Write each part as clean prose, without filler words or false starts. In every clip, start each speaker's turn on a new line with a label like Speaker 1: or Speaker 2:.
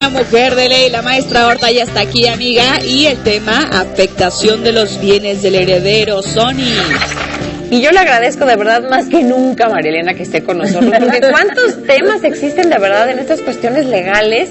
Speaker 1: Mujer de ley, la maestra Horta ya está aquí, amiga, y el tema afectación de los bienes del heredero, Sony.
Speaker 2: Y yo le agradezco de verdad más que nunca, Marielena, que esté con nosotros, porque cuántos temas existen de verdad en estas cuestiones legales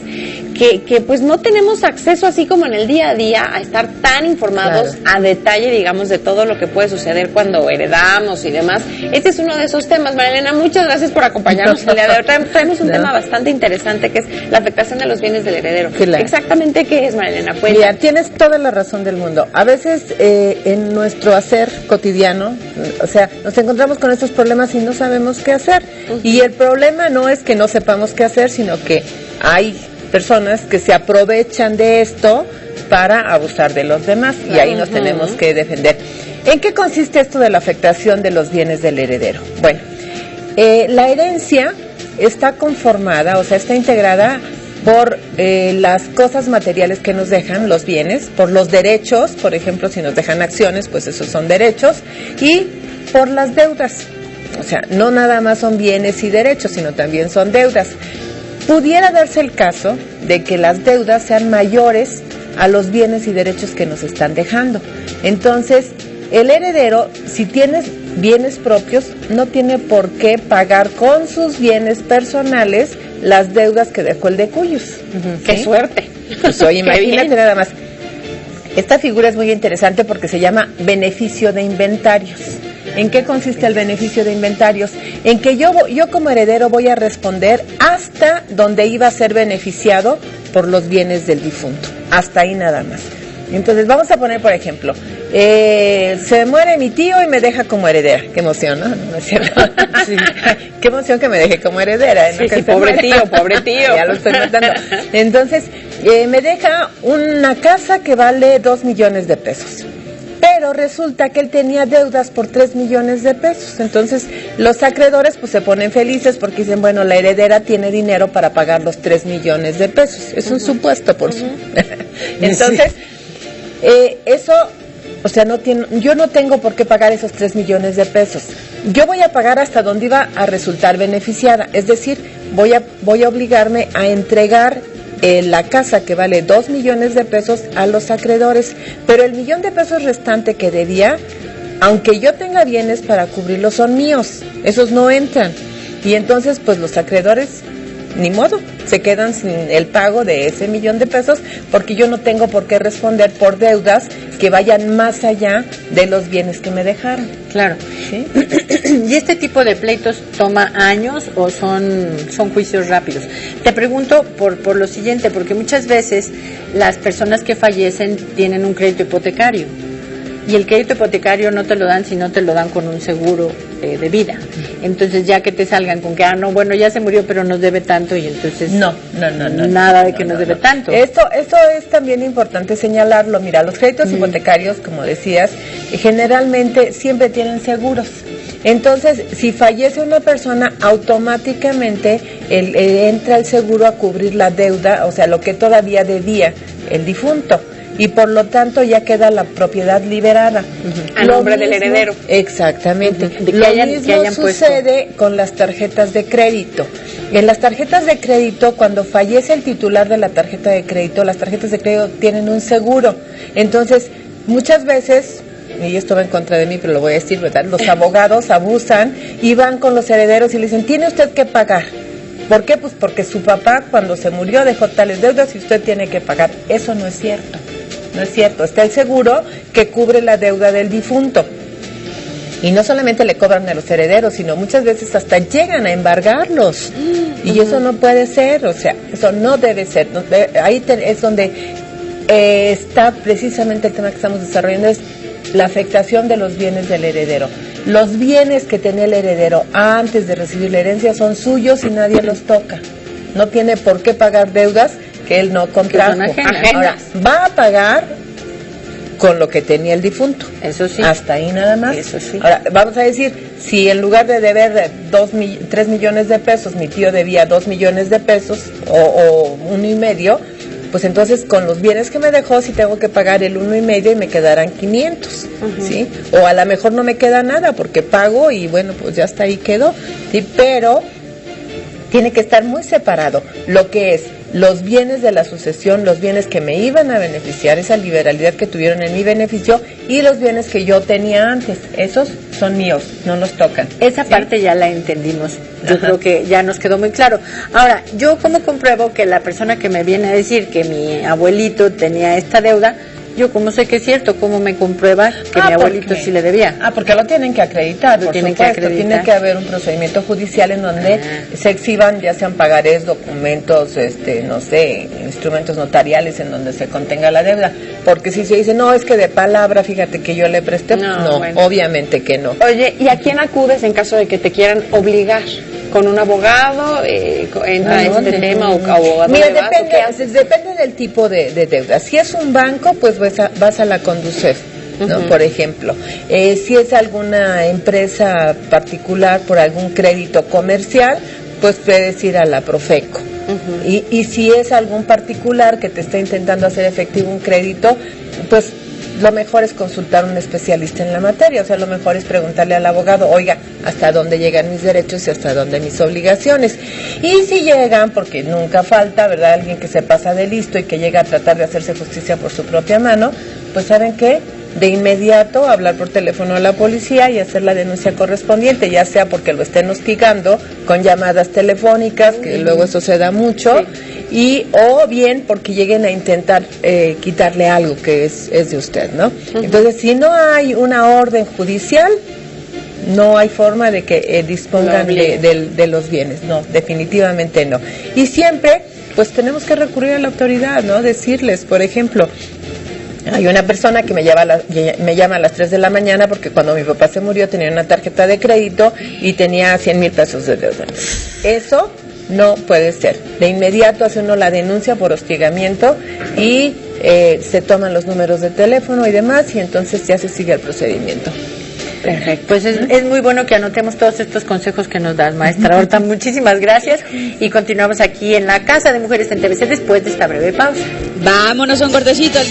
Speaker 2: que pues no tenemos acceso así como en el día a día a estar tan informados a detalle, digamos, de todo lo que puede suceder cuando heredamos y demás. Este es uno de esos temas. Marielena, muchas gracias por acompañarnos el día de hoy. Traemos un tema bastante interesante que es la afectación de los bienes del heredero.
Speaker 3: Claro.
Speaker 2: Exactamente qué es, Marielena.
Speaker 3: Mira, tienes toda la razón del mundo. A veces en nuestro hacer cotidiano, o sea, nos encontramos con estos problemas y no sabemos qué hacer. Y el problema no es que no sepamos qué hacer, sino que hay personas que se aprovechan de esto para abusar de los demás y ahí nos tenemos que defender. ¿En qué consiste esto de la afectación de los bienes del heredero? Bueno, la herencia está conformada, o sea, está integrada por las cosas materiales que nos dejan, los bienes, por los derechos, por ejemplo, si nos dejan acciones, pues esos son derechos, y por las deudas. O sea, no nada más son bienes y derechos, sino también son deudas. Pudiera darse el caso de que las deudas sean mayores a los bienes y derechos que nos están dejando. Entonces, el heredero, si tiene bienes propios, no tiene por qué pagar con sus bienes personales las deudas que dejó el de cuyos.
Speaker 2: ¡Qué suerte!
Speaker 3: Pues oye, imagínate nada más. Esta figura es muy interesante porque se llama beneficio de inventarios. ¿En qué consiste el beneficio de inventarios? En que yo como heredero voy a responder hasta donde iba a ser beneficiado por los bienes del difunto. Hasta ahí nada más. Entonces vamos a poner, por ejemplo, se muere mi tío y me deja como heredera. Qué emoción, ¿no? ¿No es cierto? Sí. Qué emoción que me deje como heredera.
Speaker 2: Sí, sí, pobre tío, pobre tío.
Speaker 3: Ya lo estoy notando. Entonces, me deja una casa que vale 2 millones de pesos. Pero resulta que él tenía deudas por 3 millones de pesos. Entonces, los acreedores pues se ponen felices porque dicen, bueno, la heredera tiene dinero para pagar los 3 millones de pesos. Es un supuesto, por supuesto. Entonces, eso, o sea, yo no tengo por qué pagar esos 3 millones de pesos. Yo voy a pagar hasta donde iba a resultar beneficiada. Es decir, voy a obligarme a entregar la casa que vale 2 millones de pesos a los acreedores, pero el millón de pesos restante que debía, aunque yo tenga bienes para cubrirlos, son míos, esos no entran, y entonces pues los acreedores, ni modo, se quedan sin el pago de ese millón de pesos, porque yo no tengo por qué responder por deudas que vayan más allá de los bienes que me dejaron.
Speaker 2: Claro. ¿Sí? ¿Y este tipo de pleitos toma años o son juicios rápidos? Te pregunto por lo siguiente, porque muchas veces las personas que fallecen tienen un crédito hipotecario y el crédito hipotecario no te lo dan si no te lo dan con un seguro de vida. Entonces ya que te salgan con que, no, bueno, ya se murió pero nos debe tanto y entonces
Speaker 3: no,
Speaker 2: nada de que nos debe tanto.
Speaker 3: Esto es también importante señalarlo. Mira, los créditos hipotecarios, como decías, generalmente siempre tienen seguros. Entonces, si fallece una persona, automáticamente entra el seguro a cubrir la deuda, o sea, lo que todavía debía el difunto. Y por lo tanto ya queda la propiedad liberada.
Speaker 2: A nombre del heredero.
Speaker 3: Exactamente.
Speaker 2: Lo
Speaker 3: mismo sucede con las tarjetas de crédito. En las tarjetas de crédito, cuando fallece el titular de la tarjeta de crédito, las tarjetas de crédito tienen un seguro. Entonces, muchas veces, y esto va en contra de mí, pero lo voy a decir, ¿verdad? Los abogados abusan y van con los herederos y le dicen, tiene usted que pagar. ¿Por qué? Pues porque su papá cuando se murió dejó tales deudas y usted tiene que pagar. Eso no es cierto. No es cierto, está el seguro que cubre la deuda del difunto. Y no solamente le cobran a los herederos, sino muchas veces hasta llegan a embargarlos. Y eso no puede ser, o sea, eso no debe ser. Ahí es donde está precisamente el tema que estamos desarrollando, es la afectación de los bienes del heredero. Los bienes que tenía el heredero antes de recibir la herencia son suyos y nadie los toca. No tiene por qué pagar deudas que él no contrajo. Ahora, va a pagar con lo que tenía el difunto.
Speaker 2: Eso sí.
Speaker 3: Hasta ahí nada más.
Speaker 2: Eso sí.
Speaker 3: Ahora, vamos a decir, si en lugar de deber 3 millones de pesos, mi tío debía 2 millones de pesos o 1.5, pues entonces con los bienes que me dejó sí tengo que pagar el 1.5 y me quedarán 500, ¿sí? O a lo mejor no me queda nada porque pago y bueno, pues ya hasta ahí quedó, ¿sí? Pero tiene que estar muy separado lo que es los bienes de la sucesión, los bienes que me iban a beneficiar, esa liberalidad que tuvieron en mi beneficio, y los bienes que yo tenía antes. Esos son míos, no los tocan.
Speaker 4: Esa parte ya la entendimos. Yo creo que ya nos quedó muy claro. Ahora, ¿yo cómo compruebo que la persona que me viene a decir que mi abuelito tenía esta deuda, yo cómo sé que es cierto? ¿Cómo me comprueba que mi abuelito sí le debía?
Speaker 3: Porque lo tienen que acreditar, por supuesto. Tiene que haber un procedimiento judicial en donde se exhiban, ya sean pagarés, documentos, no sé, instrumentos notariales en donde se contenga la deuda. Porque si se dice, no, es que de palabra, fíjate que yo le presté, no, bueno, obviamente que no.
Speaker 2: Oye, ¿y a quién acudes en caso de que te quieran obligar? ¿Con un abogado entra este tema o abogado?
Speaker 3: Mira, depende del tipo de deuda. Si es un banco, pues vas a la Conducef, ¿no? Por ejemplo. Si es alguna empresa particular por algún crédito comercial, pues puedes ir a la Profeco. Y si es algún particular que te está intentando hacer efectivo un crédito, pues lo mejor es consultar a un especialista en la materia. O sea, lo mejor es preguntarle al abogado, oiga, ¿hasta dónde llegan mis derechos y hasta dónde mis obligaciones? Y si llegan, porque nunca falta, ¿verdad?, alguien que se pasa de listo y que llega a tratar de hacerse justicia por su propia mano, pues ¿saben qué? De inmediato hablar por teléfono a la policía y hacer la denuncia correspondiente, ya sea porque lo estén hostigando con llamadas telefónicas, que luego eso se da mucho, o bien porque lleguen a intentar quitarle algo que es de usted, ¿no? Entonces, si no hay una orden judicial, no hay forma de que dispongan de los bienes, no, definitivamente no. Y siempre, pues tenemos que recurrir a la autoridad, ¿no? Decirles, por ejemplo, hay una persona que me llama a las 3 de la mañana porque cuando mi papá se murió tenía una tarjeta de crédito y tenía 100,000 pesos de deuda. Eso no puede ser. De inmediato hace uno la denuncia por hostigamiento y se toman los números de teléfono y demás, y entonces ya se sigue el procedimiento.
Speaker 4: Perfecto. Pues es muy bueno que anotemos todos estos consejos que nos das, maestra Horta. Muchísimas gracias. Y continuamos aquí en la Casa de Mujeres en TVC después de esta breve pausa.
Speaker 1: Vámonos a un cortecito.